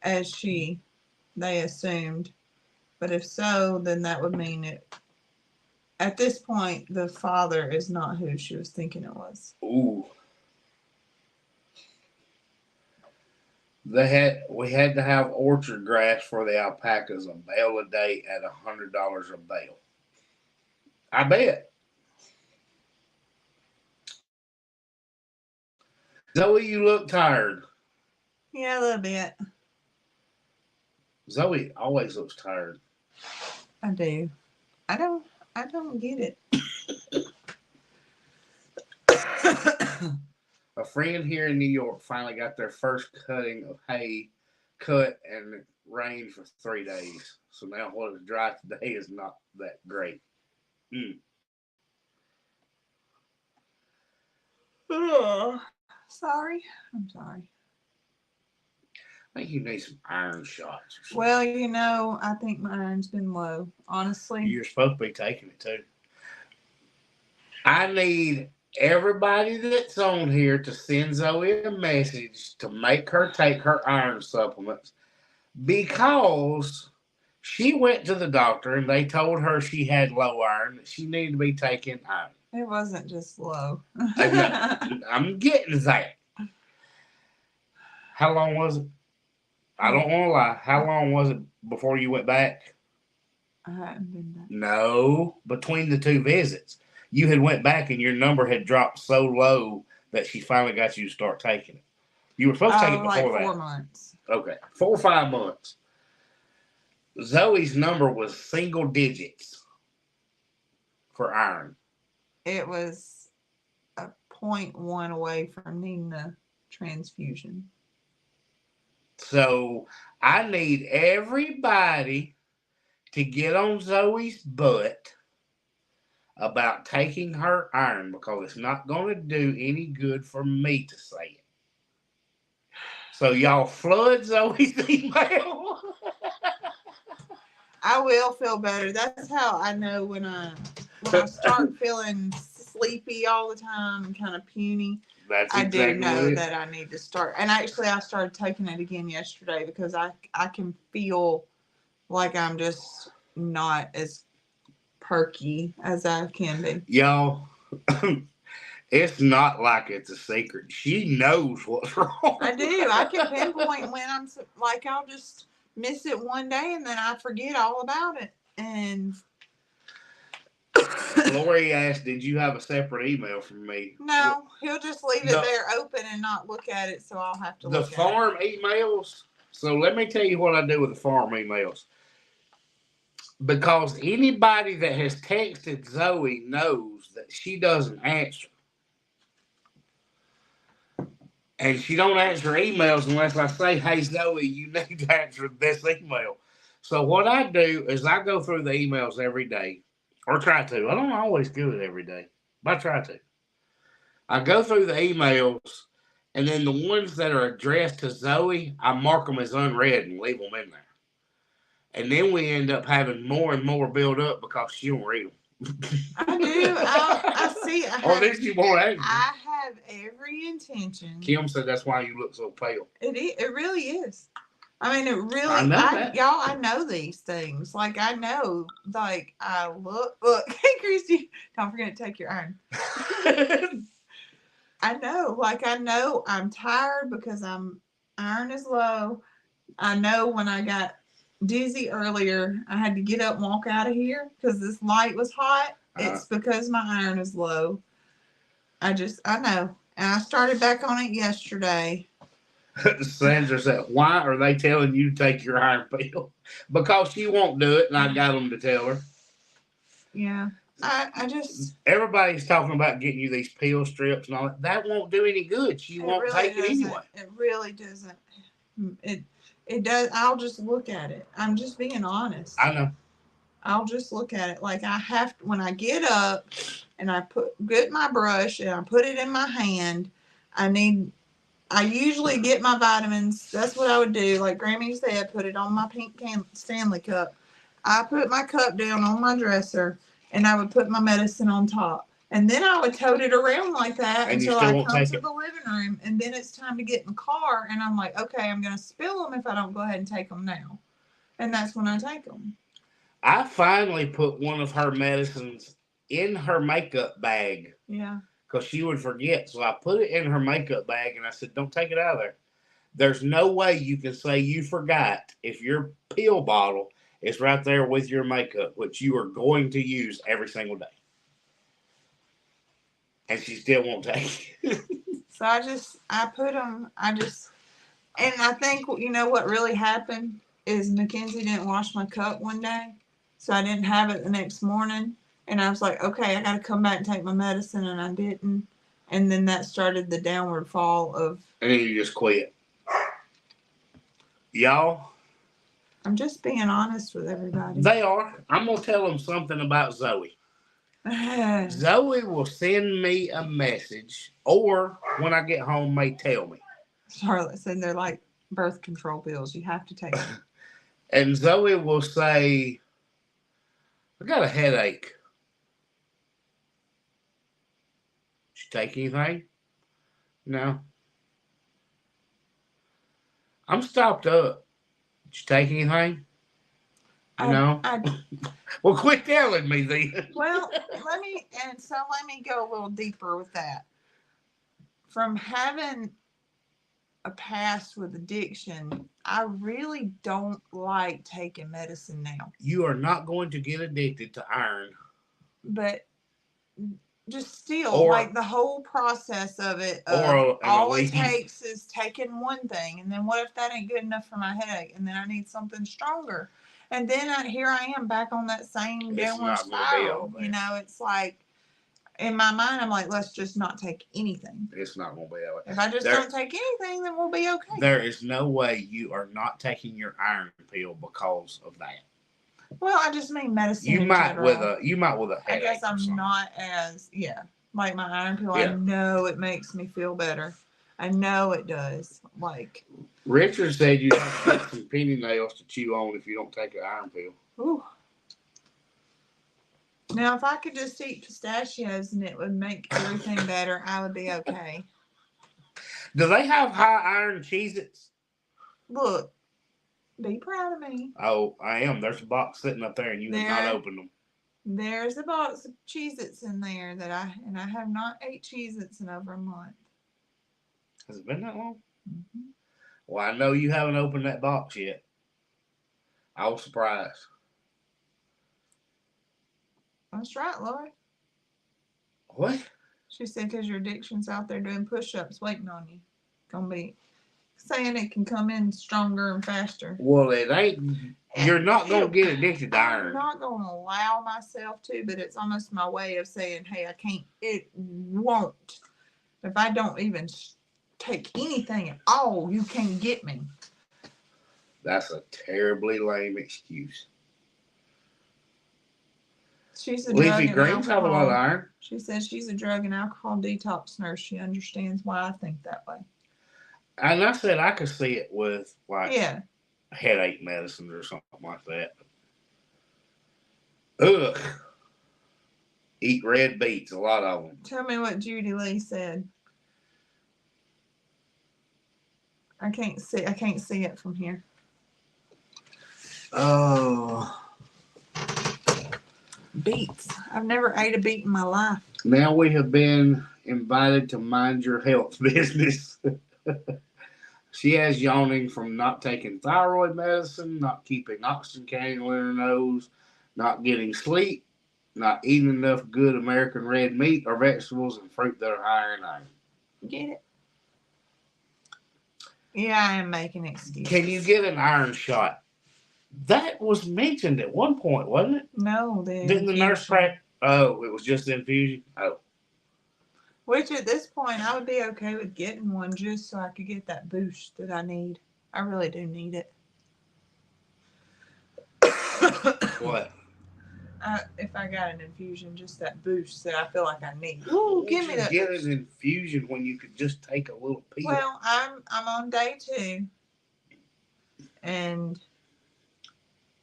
as they assumed. But if so, then that would mean it. At this point, the father is not who she was thinking it was. Ooh. We had to have orchard grass for the alpacas, a bale a day at $100 a bale. I bet. Zoe, you look tired. Yeah, a little bit. Zoe always looks tired. I do. I don't get it. A friend here in New York finally got their first cutting of hay cut and it rained for 3 days. So now what is dry today is not that great. Oh, sorry. I'm sorry. I think you need some iron shots. Or something. Well, I think my iron's been low, honestly. You're supposed to be taking it too. I need everybody that's on here to send Zoe a message to make her take her iron supplements because she went to the doctor and they told her she had low iron, that she needed to be taking iron. It wasn't just low. I'm getting that. How long was it? I don't want to lie. How long was it before you went back? I hadn't been back. No, between the 2 visits. You had went back and your number had dropped so low that she finally got you to start taking it. You were supposed to take it before like that. 4 months. Okay, 4 or 5 months. Zoe's number was single digits for iron. It was a 0.1 away from needing a transfusion. So I need everybody to get on Zoe's butt about taking her iron because it's not going to do any good for me to say it. So y'all flood Zoe's email. I will feel better. That's how I know when I start feeling sleepy all the time and kind of puny. That's I exactly do know that I need to start. And actually, I started taking it again yesterday because I can feel like I'm just not as perky as I can be. Y'all, it's not like it's a secret. She knows what's wrong. I do. I can pinpoint when I'm like, I'll just miss it one day and then I forget all about it. And Lori asked, did you have a separate email from me? no, he'll just leave it there open and not look at it, so I'll have to look at it. The farm emails. So let me tell you what I do with the farm emails. Because anybody that has texted Zoe knows that she doesn't answer. And she don't answer emails unless I say, hey, Zoe, you need to answer this email. So what I do is I go through the emails every day. Or try to. I don't always do it every day. But I try to. I go through the emails. And then the ones that are addressed to Zoe, I mark them as unread and leave them in there. And then we end up having more and more build up because she don't read them. I do. I see. Or at least you won't answer. I have every intention. Kim said that's why you look so pale. It really is. I mean, it really. I know that. Y'all, I know these things. Like I know. Like I look. Hey, Christy, don't forget to take your iron. I know. Like I know. I'm tired because iron is low. I know when I got dizzy earlier. I had to get up and walk out of here because this light was hot. It's because my iron is low. I know. And I started back on it yesterday. Sandra said, why are they telling you to take your iron pill? Because she won't do it, and I got them to tell her. Yeah. I just... Everybody's talking about getting you these pill strips and all that. That won't do any good. She won't really take it anyway. It really doesn't. It does. I'll just look at it. I'm just being honest. I know. I'll just look at it. Like I have to, when I get up and I get my brush and I put it in my hand, I usually get my vitamins. That's what I would do. Like Grammy said, put it on my pink Stanley cup. I put my cup down on my dresser and I would put my medicine on top. And then I would tote it around like that until I come to the living room. And then it's time to get in the car. And I'm like, okay, I'm going to spill them if I don't go ahead and take them now. And that's when I take them. I finally put one of her medicines in her makeup bag. Yeah. Because she would forget. So I put it in her makeup bag and I said, don't take it out of there. There's no way you can say you forgot if your pill bottle is right there with your makeup, which you are going to use every single day. And she still won't take it. So I put them, and I think, you know what really happened is Mackenzie didn't wash my cup one day. So I didn't have it the next morning. And I was like, okay, I got to come back and take my medicine. And I didn't. And then that started the downward fall of. And then you just quit. Y'all. I'm just being honest with everybody. They are. I'm going to tell them something about Zoe. Zoe will send me a message, or when I get home, may tell me. Charlotte said they're like birth control pills. You have to take them. And Zoe will say, I got a headache. Did you take anything? No. I'm stopped up. Did you take anything? No. Well, quit telling me then. Well, let me go a little deeper with that. From having a past with addiction, I really don't like taking medicine now. You are not going to get addicted to iron. But just still, like the whole process of it, all it takes is taking one thing. And then what if that ain't good enough for my headache? And then I need something stronger. And then here I am back on that same downward spiral. You know, it's like, in my mind, I'm like, let's just not take anything. It's not going to be that way. If I just don't take anything, then we'll be okay. There is no way you are not taking your iron pill because of that. Well, I just mean medicine. You might with a headache. I guess I'm not as like my iron pill. Yeah. I know it makes me feel better. I know it does. Like Richard said, you have to get some penny nails to chew on if you don't take an iron pill. Ooh. Now, if I could just eat pistachios and it would make everything better, I would be okay. Do they have high iron Cheez-Its? Look, be proud of me. Oh, I am. There's a box sitting up there and you have not opened them. There's a box of Cheez-Its in there that I have not ate Cheez-Its in over a month. Has it been that long? Mm-hmm. Well, I know you haven't opened that box yet. I was surprised. That's right, Lori. What? She said because your addiction's out there doing push-ups waiting on you. Gonna be saying it can come in stronger and faster. Well, it ain't. You're not going to get addicted to iron. I'm not going to allow myself to, but it's almost my way of saying, hey, I can't. It won't. If I don't even take anything at all, you can't get me. That's a terribly lame excuse. She's a drug Leafy greens have a lot of iron. She says she's a drug and alcohol detox nurse. She understands why I think that way. And I said I could see it with like headache medicine or something like that. Ugh. Eat red beets, a lot of them. Tell me what Judy Lee said. I can't see it from here. Oh. Beets. I've never ate a beet in my life. Now we have been invited to mind your health business. She has yawning from not taking thyroid medicine, not keeping oxygen cannula in her nose, not getting sleep, not eating enough good American red meat or vegetables and fruit that are higher in iron. Get it? Yeah, I am making excuses. Can you get an iron shot? That was mentioned at one point, wasn't it? No, Didn't the nurse practice? Oh, it was just the infusion? Oh. Which at this point, I would be okay with getting one just so I could get that boost that I need. I really do need it. What? If I got an infusion, just that boost that I feel like I need. Ooh, give me that. Get an infusion when you could just take a little pill. Well, I'm on day 2, and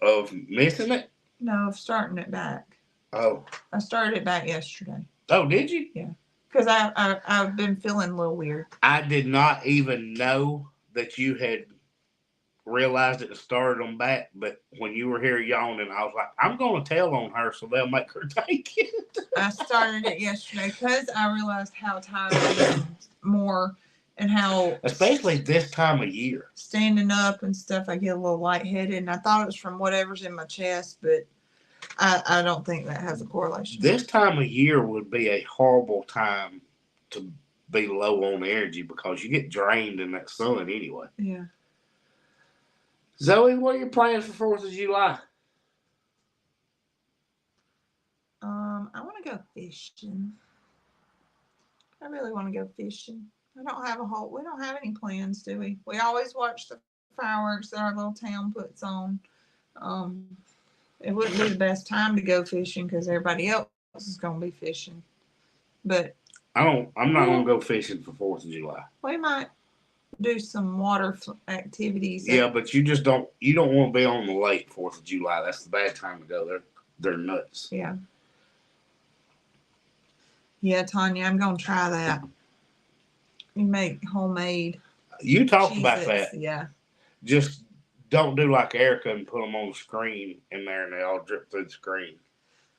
of missing it? No, of starting it back. Oh, I started it back yesterday. Oh, did you? Yeah, because I've been feeling a little weird. I did not even know that you had realized it started them back, but when you were here yawning, I was like, I'm going to tell on her so they'll make her take it. I started it yesterday because I realized how tired I am more and how... Especially this time of year. Standing up and stuff, I get a little lightheaded, and I thought it was from whatever's in my chest, but I don't think that has a correlation. This time of year would be a horrible time to be low on energy because you get drained in that sun anyway. Yeah. Zoe, what are your plans for 4th of July? I want to go fishing. I really want to go fishing. We don't have any plans, do we? We always watch the fireworks that our little town puts on. It wouldn't be the best time to go fishing because everybody else is going to be fishing. But I'm not going to go fishing for 4th of July. We might do some water activities. Yeah, but you don't want to be on the lake 4th of July. That's the bad time to go. They're nuts. Yeah. Yeah, Tanya, I'm going to try that. You make homemade. You talked about that. Yeah. Just don't do like Erica and put them on the screen in there and they all drip through the screen.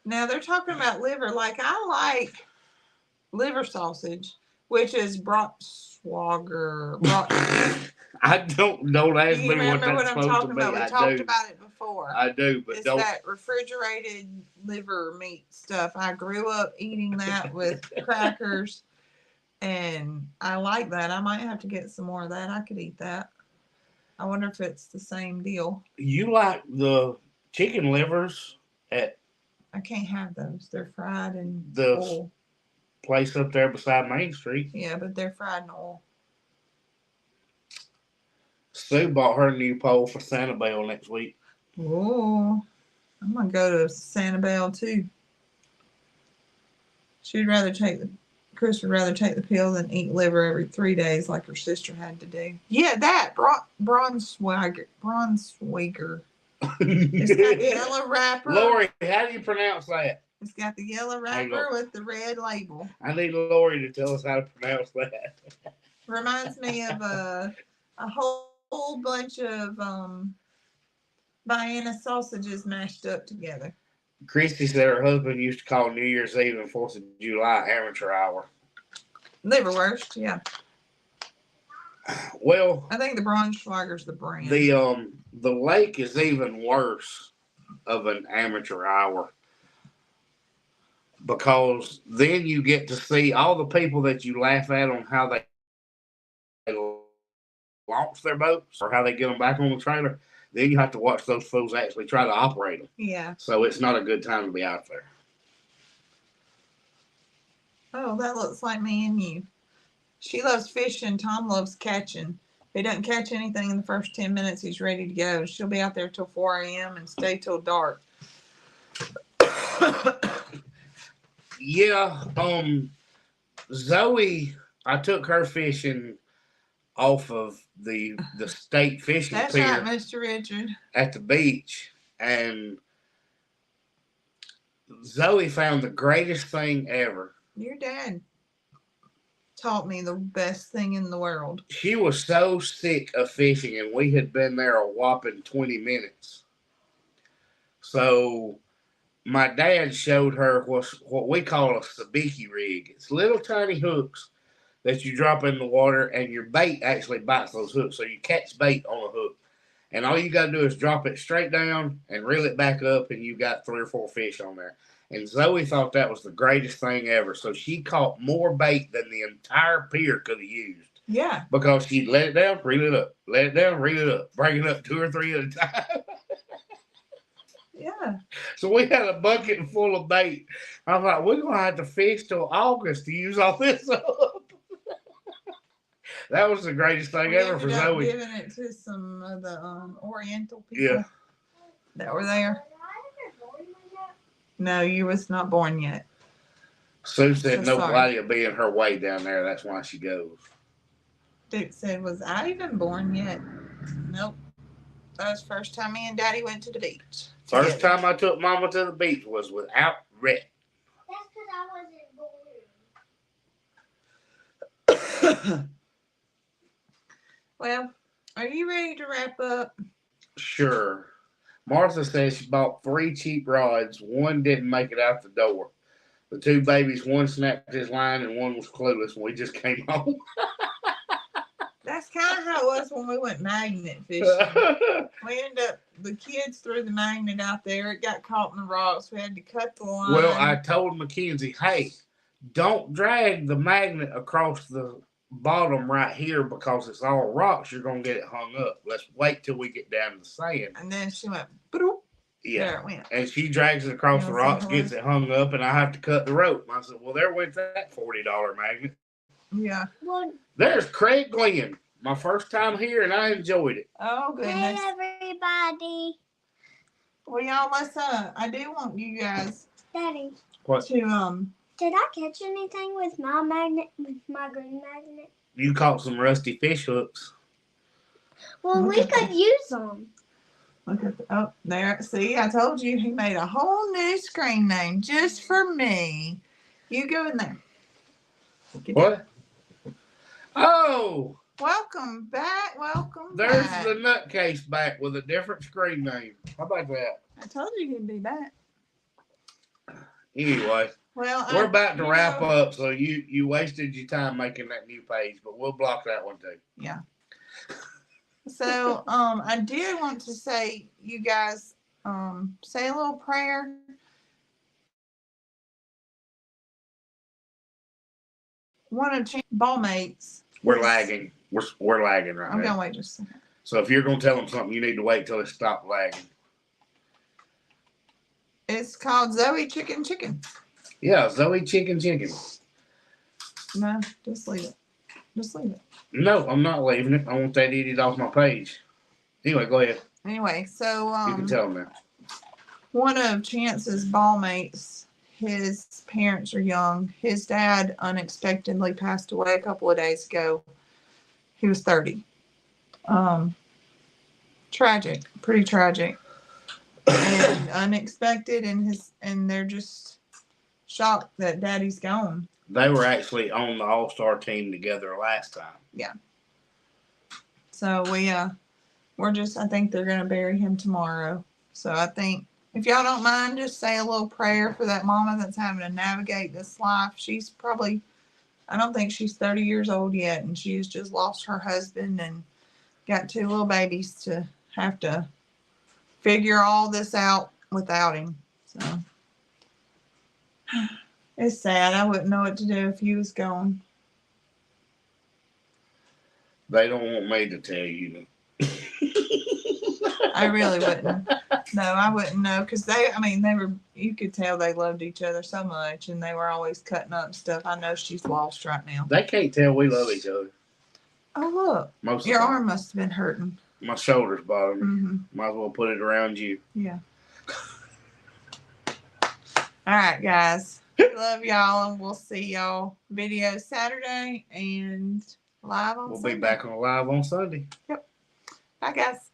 Now they're talking about liver. Like I like liver sausage, which is Bratschwager. I don't ask me what that's supposed to be. We talked about it before. I do, but it's that refrigerated liver meat stuff. I grew up eating that with crackers, and I like that. I might have to get some more of that. I could eat that. I wonder if it's the same deal. You like the chicken livers at... I can't have those. They're fried in oil. Place up there beside Main Street. Yeah, but they're fried in oil. Sue bought her new pole for Sanibel next week. Oh, I'm going to go to Sanibel too. Chris would rather take the pill than eat liver every 3 days like her sister had to do. Yeah, that Braunschweiger. It's got the yellow wrapper. Lori, how do you pronounce that? It's got the yellow wrapper with the red label. I need Lori to tell us how to pronounce that. Reminds me of a whole bunch of Vienna sausages mashed up together. Christy said her husband used to call New Year's Eve and 4th of July amateur hour. Liverwurst, yeah. Well, I think the Braunschweiger's the brand. The lake is even worse of an amateur hour because then you get to see all the people that you laugh at on how they launch their boats or how they get them back on the trailer. Then you have to watch those fools actually try to operate them. Yeah. So it's not a good time to be out there. Oh, that looks like me and you. She loves fishing. Tom loves catching. If he doesn't catch anything in the first 10 minutes, he's ready to go. She'll be out there till 4 a.m. and stay till dark. Yeah. Zoe, I took her fishing off of the state fishing pier. That's right, Mr. Richard. At the beach. And Zoe found the greatest thing ever. Your dad taught me the best thing in the world. She was so sick of fishing, and we had been there a whopping 20 minutes. So my dad showed her what we call a sabiki rig. It's little tiny hooks that you drop in the water, and your bait actually bites those hooks. So you catch bait on a hook. And all you got to do is drop it straight down and reel it back up, and you got 3 or 4 fish on there. And Zoe thought that was the greatest thing ever. So she caught more bait than the entire pier could have used. Yeah. Because she'd let it down, reel it up. Let it down, reel it up. Bring it up 2 or 3 at a time. Yeah. So we had a bucket full of bait. I was like, we're going to have to fish till August to use all this up. That was the greatest thing ever for Zoe. Giving it to some of the Oriental people that were there. No, you was not born yet. Sue said nobody will be in her way down there. That's why she goes. Duke said, was I even born yet? Nope. That was the first time me and Daddy went to the beach. First time I took Mama to the beach was without Rhett. That's because I wasn't born. Well, are you ready to wrap up? Sure. Martha says she bought 3 cheap rods. One didn't make it out the door. The 2 babies, one snapped his line and one was clueless, and we just came home. That's kind of how it was when we went magnet fishing. We ended up, the kids threw the magnet out there. It got caught in the rocks. We had to cut the line. Well, I told Mackenzie, hey, don't drag the magnet across the bottom right here because it's all rocks. You're going to get it hung up. Let's wait till we get down to the sand. And then she went, boop. Yeah. There it went. And she drags it across the rocks, gets it hung up, and I have to cut the rope. I said, well, there went that $40 magnet. Yeah. Well, there's Craig Glenn. My first time here, and I enjoyed it. Oh, goodness. hey, everybody. Well, y'all, let's, I do want you guys Daddy. What? To, Did I catch anything with my magnet, with my green magnet? You caught some rusty fish hooks. Well, we could use them. Look at oh, there. See, I told you he made a whole new screen name just for me. You go in there. What? Oh! Welcome back. Welcome There's back. the nutcase back with a different screen name. How about that? I told you he'd be back. Anyway, well, we're about to wrap up, so you wasted your time making that new page, but we'll block that one too. Yeah. So, I did want to say, you guys, say a little prayer. One of ball mates. We're lagging. We're lagging right now. I'm gonna wait just a second. So if you're gonna tell them something, you need to wait till it stops lagging. It's called Zoe Chicken Chicken. Yeah, Zoe Chicken. No, just leave it. Just leave it. No, I'm not leaving it. I want that idiot off my page. Anyway, go ahead. Anyway, so You can tell them that. one of Chance's ball mates, his parents are young. His dad unexpectedly passed away a couple of days ago. He was 30. Tragic, pretty tragic. And unexpected, and they're just shocked that Daddy's gone. They were actually on the All-Star team together last time. Yeah. So I think they're gonna bury him tomorrow. So I think if y'all don't mind, just say a little prayer for that mama that's having to navigate this life. She's probably, I don't think she's 30 years old yet, and she's just lost her husband and got 2 little babies to have to figure all this out without him. So it's sad. I wouldn't know what to do if he was gone. They don't want me to tell you. I really wouldn't. No, I wouldn't know, because they were, you could tell they loved each other so much, and they were always cutting up stuff. I know she's lost right now. They can't tell we love each other. Oh, look. Most Your of the time. arm must have been hurting. My shoulder's bothering me. Mm-hmm. Might as well put it around you. Yeah. All right, guys. We love y'all, and we'll see y'all video Saturday and live on We'll Sunday. be back on live on Sunday. Bye, guys.